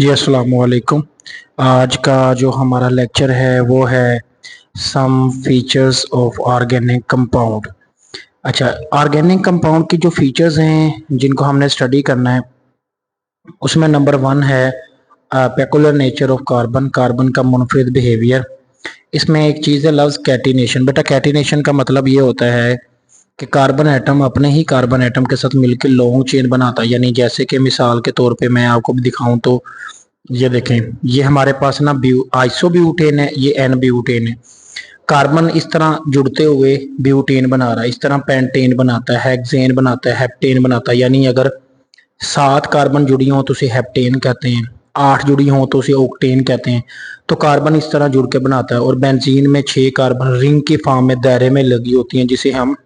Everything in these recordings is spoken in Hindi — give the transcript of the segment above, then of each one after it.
जी अस्सलाम वालेकुम। आज का जो हमारा लेक्चर है वो है some features of organic compound. अच्छा, ऑर्गेनिक कंपाउंड की जो फीचर्स हैं जिनको हमने स्टडी करना है उसमें नंबर वन है peculiar nature of carbon, carbon का मुनफरिद बिहेवियर। इसमें एक चीज़ है लफ्ज़ कैटिनेशन। बेटा कैटिनेशन का मतलब ये होता है कि कार्बन एटम अपने ही कार्बन एटम के साथ मिलकर लॉन्ग चेन बनाता है। यानी जैसे कि मिसाल के तौर पे मैं आपको भी दिखाऊं तो ये देखें, ये हमारे पास ना आइसोब्यूटेन है, ये एन ब्यूटेन है। कार्बन इस तरह जुड़ते हुए ब्यूटेन बना रहा है, इस तरह पेंटेन बनाता है, हेक्सेन बनाता है, हेप्टेन बनाता है। यानी अगर 7 कार्बन जुड़ी हों तो उसे हेप्टेन कहते हैं, 8 जुड़ी हों तो उसे ऑक्टेन कहते हैं। तो कार्बन इस तरह जुड़ के बनाता है। और बेंजीन में 6 कार्बन रिंग की फॉर्म में दायरे में लगी होती हैं जिसे हम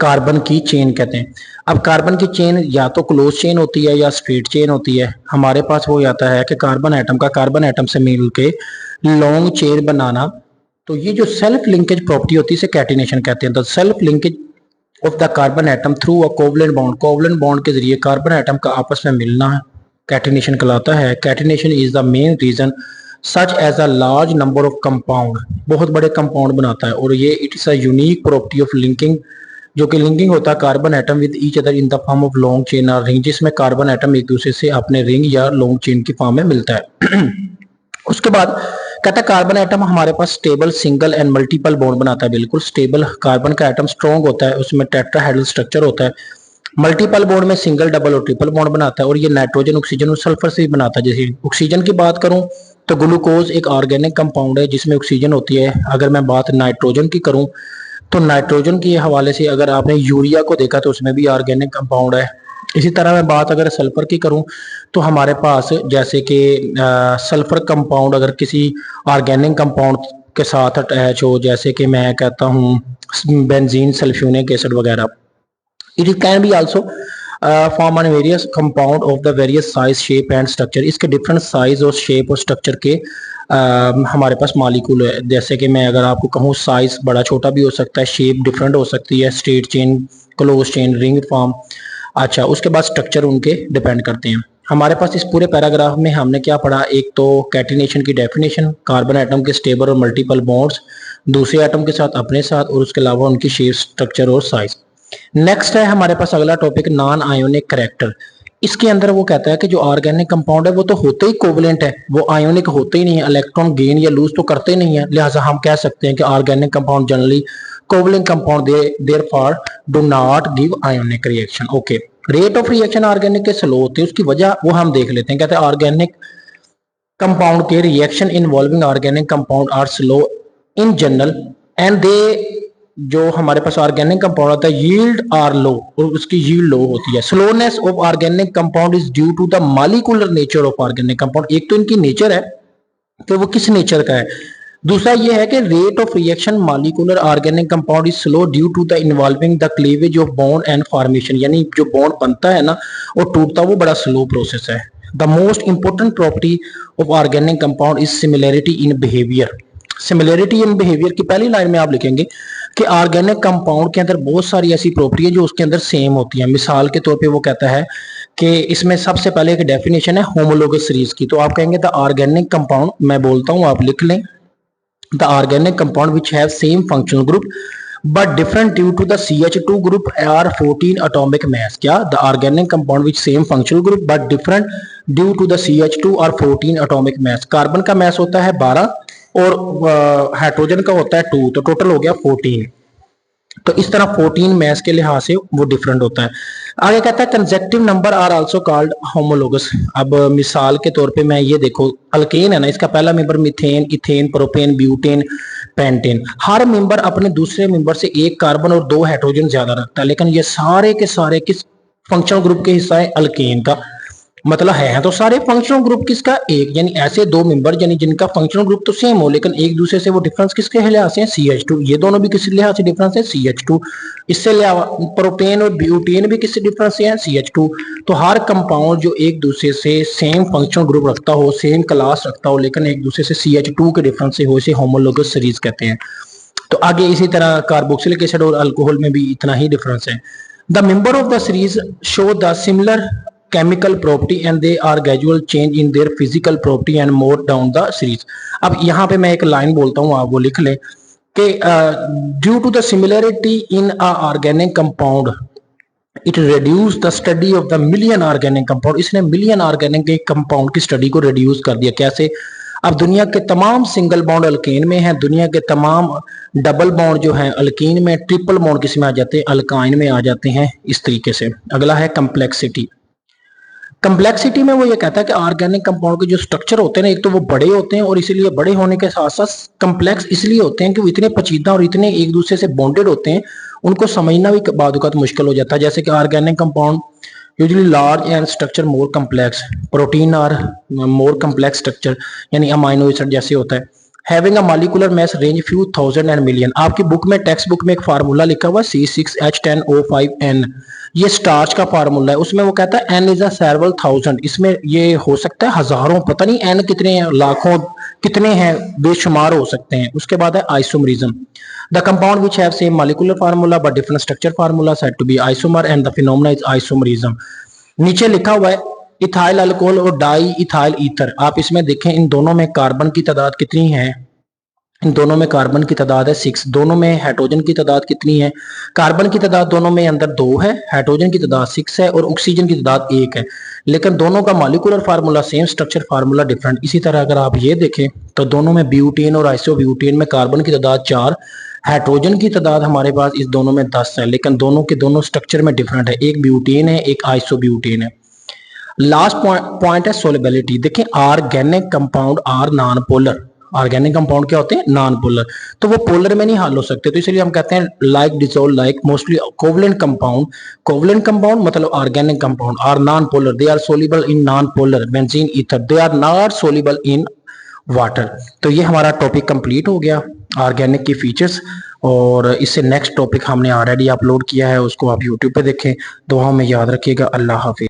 कार्बन की चेन कहते हैं। अब कार्बन की चेन या तो क्लोज चेन होती है या स्ट्रेट चेन होती है। हमारे पास वो आता है कि कार्बन एटम से मिल के लॉन्ग चेन बनाना। तो ये जो सेल्फ लिंकेज प्रॉपर्टी होती है इसे कैटिनेशन कहते हैं। The self linkage of the carbon atom through a covalent bond के जरिए कार्बन एटम का आपस में मिलना कैटिनेशन कहलाता है। Catenation is the main reason such as a large number of compound, बहुत बड़े कंपाउंड बनाता है। और ये it is a unique property of linking, जो कि लिंकिंग होता है carbon atom with each other in the form of long chain और रिंग, जिसमें कार्बन एटम एक दूसरे से अपने रिंग या लॉन्ग चेन की फॉर्म में मिलता है। उसके बाद कहता है कार्बन एटम हमारे पास stable single and multiple bond बनाता है। बिल्कुल स्टेबल कार्बन का एटम स्ट्रॉन्ग होता है, उसमें टेट्राहेड्रल स्ट्रक्चर होता है। मल्टीपल बॉन्ड में सिंगल, डबल और ट्रिपल बॉन्ड बनाता है। और ये नाइट्रोजन, ऑक्सीजन और सल्फर से भी बनाता है। जैसे ऑक्सीजन की बात करूं तो ग्लूकोज एक ऑर्गेनिक कंपाउंड है जिसमें ऑक्सीजन होती है। अगर मैं बात नाइट्रोजन की करूं तो नाइट्रोजन के हवाले से अगर आपने यूरिया को देखा तो उसमें भी ऑर्गेनिक कंपाउंड है। इसी तरह मैं बात अगर सल्फर की करूं तो हमारे पास जैसे कि सल्फर कंपाउंड अगर किसी ऑर्गेनिक कंपाउंड के साथ अटैच हो, जैसे कि मैं कहता हूं बेंजीन सल्फ्यूनिक एसिड वगैरह, it can be also form on various compound of the various size, shape and structure. इसके डिफरेंट साइज और शेप और स्ट्रक्चर के हमारे पास मॉलिक्यूल है। जैसे कि मैं अगर आपको कहूँ साइज बड़ा छोटा भी हो सकता है, शेप डिफरेंट हो सकती है, straight chain, close chain, ring form. अच्छा, उसके बाद स्ट्रक्चर उनके डिपेंड करते हैं। हमारे पास इस पूरे पैराग्राफ में हमने क्या पढ़ा, एक तो कैटिनेशन की डेफिनेशन, कार्बन एटम के स्टेबल और मल्टीपल बॉन्ड्स दूसरे एटम के साथ, अपने साथ, और उसके अलावा उनकी शेप, स्ट्रक्चर और साइज। नेक्स्ट है हमारे पास अगला टॉपिक नॉन आयोनिक करैक्टर। इसके अंदर वो कहता है कि जो ऑर्गेनिक कंपाउंड है वो तो होते ही कोवलेंट है, वो आयोनिक होते ही नहीं है, इलेक्ट्रॉन गेन या लूज तो करते नहीं है। लिहाजा हम कह सकते हैं कि organic compound generally covalent compound therefore do not give ionic reaction. Okay, rate of reaction organic के स्लो होते हैं, उसकी वजह वो हम देख लेते हैं। कहते हैं ऑर्गेनिक कंपाउंड के reaction involving organic compound are slow in general and they, जो हमारे पास ऑर्गेनिक कंपाउंड होता है यील्ड आर लो, और उसकी यील्ड लो होती है। Slowness of organic compound is due to the molecular nature of organic compound. एक तो इनकी नेचर है कि वो किस नेचर का है, दूसरा ये है कि rate of reaction molecular organic compound is slow due to the involving the cleavage of bond and formation. यानी जो बॉन्ड बनता है ना और टूटता वो बड़ा स्लो प्रोसेस है। The most important property of organic compound is similarity in behaviour. Similarity in behaviour की पहली लाइन में आप लिखेंगे कि ऑर्गेनिक कंपाउंड के अंदर बहुत सारी ऐसी प्रॉपर्टी है जो उसके अंदर सेम होती है। मिसाल के तौर पे वो कहता है कि इसमें सबसे पहले एक डेफिनेशन है होमोलोगस सीरीज की, तो आप कहेंगे द ऑर्गेनिक कंपाउंड, मैं बोलता हूं आप लिख लें, the organic compound which have same functional group but different due to the CH2 group are 14 atomic mass। क्या the organic compound which same functional group but different due to the CH2 are 14 atomic mass। Carbon का मैस होता है 12 और हाइड्रोजन का होता है 2, तो टोटल हो गया 14। तो इस तरह 14 मैस के लिहाज से वो डिफरेंट होता है। आगे कहता है consecutive number are also called homologous. अब मिसाल के तौर पे मैं ये देखो, अल्केन है ना, इसका पहला member methane, ethane, propane, butane, pentane. हर मेंबर अपने दूसरे मेंबर से एक कार्बन और 2 हाइड्रोजन ज्यादा रखता है, लेकिन ये सारे के सारे किस फंक्शनल ग्रुप के हिस्सा है, अल्केन का। मतलब है तो सारे फंक्शनल ग्रुप किसका, एक। यानी ऐसे 2 मेंबर यानी जिनका फंक्शनल ग्रुप तो सेम हो लेकिन एक दूसरे से वो डिफरेंस किसके लिहाज से है, CH2। ये दोनों भी किस लिहाज से डिफरेंस है, CH2। इससे अलावा प्रोपेन और ब्यूटेन भी किस डिफरेंस से है, CH2। तो हर कंपाउंड जो एक दूसरे से सेम फंक्शनल ग्रुप रखता हो, सेम क्लास रखता हो, लेकिन एक दूसरे से CH2 के डिफरेंस से हो, इसे होमोलोगस सीरीज कहते हैं। तो आगे इसी तरह कार्बोक्सिलिक एसिड और अल्कोहल में भी इतना ही डिफरेंस है। The member of the series show the similar chemical property and they are gradual change in their physical property and more down the series। अब यहाँ पे मैं एक लाइन बोलता हूँ, आप वो लिख लें कि due to the similarity in a organic compound it reduce the study of the million organic compound. इसने मिलियन ऑर्गेनिक कंपाउंड की स्टडी को रिड्यूस कर दिया। कैसे? अब दुनिया के तमाम सिंगल बॉन्ड अल्केन में है, दुनिया के तमाम डबल बॉन्ड जो है अल्कीन में, ट्रिपल बॉन्ड किस में आ जाते हैं? अल्काइन में आ जाते हैं। इस तरीके से अगला है कंप्लेक्सिटी। कंप्लेक्सिटी में वो ये कहता है कि ऑर्गेनिक कंपाउंड के जो स्ट्रक्चर होते हैं ना, एक तो वो बड़े होते हैं और इसीलिए बड़े होने के साथ साथ कंप्लेक्स इसलिए होते हैं कि वो इतने पेचीदा और इतने एक दूसरे से बॉन्डेड होते हैं, उनको समझना भी बाद वक्त मुश्किल हो जाता है। जैसे कि organic compound usually large and structure more complex, protein are more complex structure, यानी अमाइनो एसिड जैसे होता है। Having a molecular mass range few thousand and million. आपकी बुक में, टेक्स्ट बुक में एक फार्मूला लिखा हुआ C6H10O5N, ये स्टार्च का फार्मूला है। उसमें वो कहता है N is a several thousand. इसमें ये हो सकता है हजारों, पता नहीं N कितने हैं, लाखों कितने हैं, बेशुमार हो सकते हैं। उसके बाद है isomerism. The compound which have same molecular formula but different structure formula said to be isomer and the phenomena is isomerism. नीचे लिखा हुआ है इथाइल अल्कोहल और डाई इथाइल ईथर। आप इसमें देखें इन दोनों में कार्बन की तादाद कितनी है? इन दोनों में कार्बन की तादाद है 6। दोनों में हाइड्रोजन की तादाद कितनी है? कार्बन की तादाद दोनों में अंदर 2 है, हाइड्रोजन की तादाद 6 है और ऑक्सीजन की तादाद 1 है। लेकिन दोनों का molecular formula same, structure formula different. इसी तरह अगर आप ये देखें तो दोनों में ब्यूटेन और आइसोब्यूटेन में कार्बन की तादाद 4, हाइड्रोजन की तादाद हमारे पास इस दोनों में 10 है, लेकिन दोनों के दोनों स्ट्रक्चर में डिफरेंट है। एक ब्यूटेन है, एक आइसोब्यूटेन है। लास्ट पॉइंट है सोलेबिलिटी। देखें organic compound are non polar. Organic compound क्या होते हैं? Non polar. तो वो पोलर में नहीं हल हो सकते, तो इसलिए हम कहते हैं like dissolve like. Mostly covalent compound मतलब organic compound are non polar, they are soluble in non polar benzene ether, they are not soluble in water. तो ये हमारा टॉपिक कंप्लीट हो गया, ऑर्गेनिक की फीचर्स। और इससे नेक्स्ट टॉपिक हमने ऑलरेडी अपलोड किया है, उसको आप यूट्यूब पे देखें। दुआओं में याद रखिएगा। अल्लाह हाफिज।